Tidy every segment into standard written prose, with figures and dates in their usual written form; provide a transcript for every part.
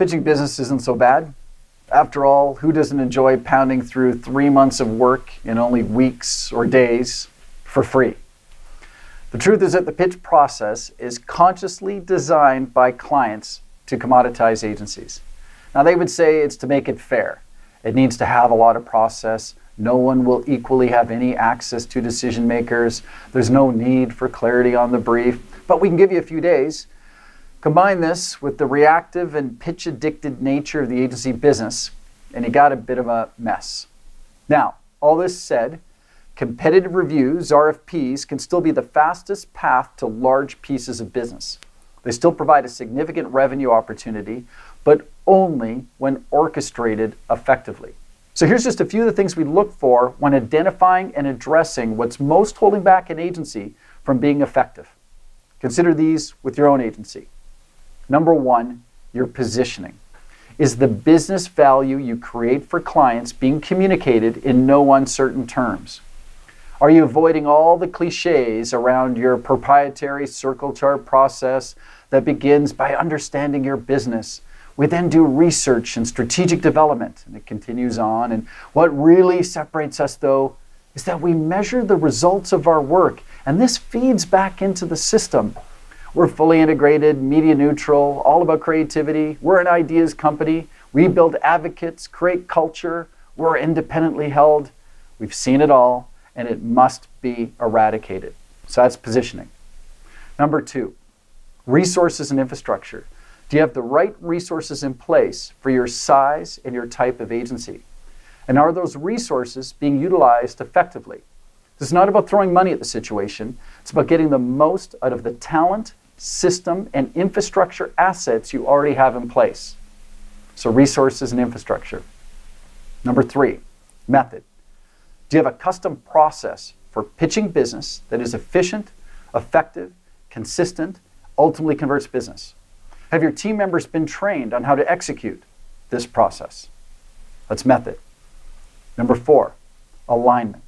Pitching business isn't so bad. After all, who doesn't enjoy pounding through 3 months of work in only weeks or days for free? The truth is that the pitch process is consciously designed by clients to commoditize agencies. Now, they would say it's to make it fair. It needs to have a lot of process. No one will equally have any access to decision makers. There's no need for clarity on the brief, but we can give you a few days. Combine this with the reactive and pitch-addicted nature of the agency business, and you got a bit of a mess. Now, all this said, competitive reviews, RFPs, can still be the fastest path to large pieces of business. They still provide a significant revenue opportunity, but only when orchestrated effectively. So here's just a few of the things we look for when identifying and addressing what's most holding back an agency from being effective. Consider these with your own agency. Number one, your positioning. Is the business value you create for clients being communicated in no uncertain terms? Are you avoiding all the cliches around your proprietary circle chart process that begins by understanding your business? We then do research and strategic development, and it continues on. And what really separates us, though, is that we measure the results of our work, and this feeds back into the system. We're fully integrated, media neutral, all about creativity. We're an ideas company. We build advocates, create culture. We're independently held. We've seen it all, and it must be eradicated. So that's positioning. Number two, resources and infrastructure. Do you have the right resources in place for your size and your type of agency? And are those resources being utilized effectively? This is not about throwing money at the situation. It's about getting the most out of the talent, system, and infrastructure assets you already have in place. So resources and infrastructure. Number three, method. Do you have a custom process for pitching business that is efficient, effective, consistent, ultimately converts business? Have your team members been trained on how to execute this process? That's method. Number four, alignment.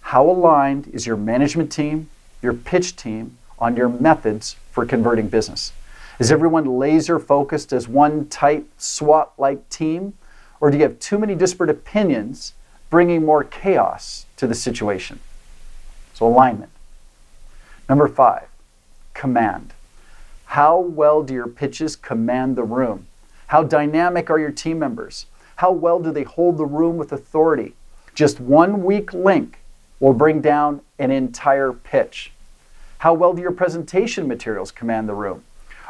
How aligned is your management team, your pitch team, on your methods for converting business? Is everyone laser focused as one tight SWAT-like team? Or do you have too many disparate opinions bringing more chaos to the situation? So alignment. Number five, command. How well do your pitches command the room? How dynamic are your team members? How well do they hold the room with authority? Just one weak link will bring down an entire pitch. How well do your presentation materials command the room?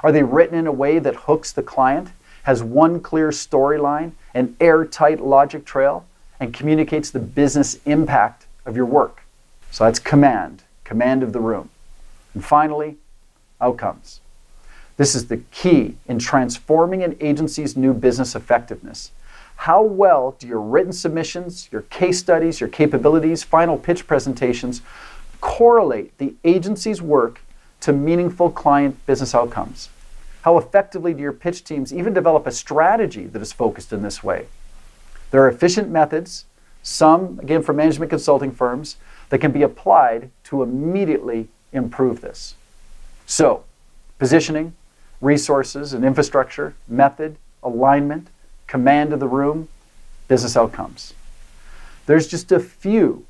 Are they written in a way that hooks the client, has one clear storyline, an airtight logic trail, and communicates the business impact of your work? So that's command of the room. And finally, outcomes. This is the key in transforming an agency's new business effectiveness. How well do your written submissions, your case studies, your capabilities, final pitch presentations correlate the agency's work to meaningful client business outcomes? How effectively do your pitch teams even develop a strategy that is focused in this way? There are efficient methods, some, again, from management consulting firms, that can be applied to immediately improve this. So, positioning, resources and infrastructure, method, alignment, command of the room, business outcomes. There's just a few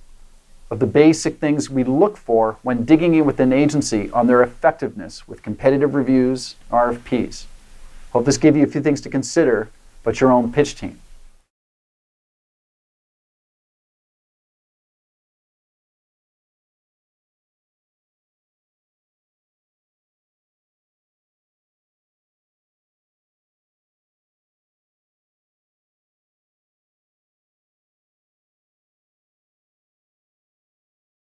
of the basic things we look for when digging in with an agency on their effectiveness with competitive reviews, RFPs. Hope this gave you a few things to consider about your own pitch team.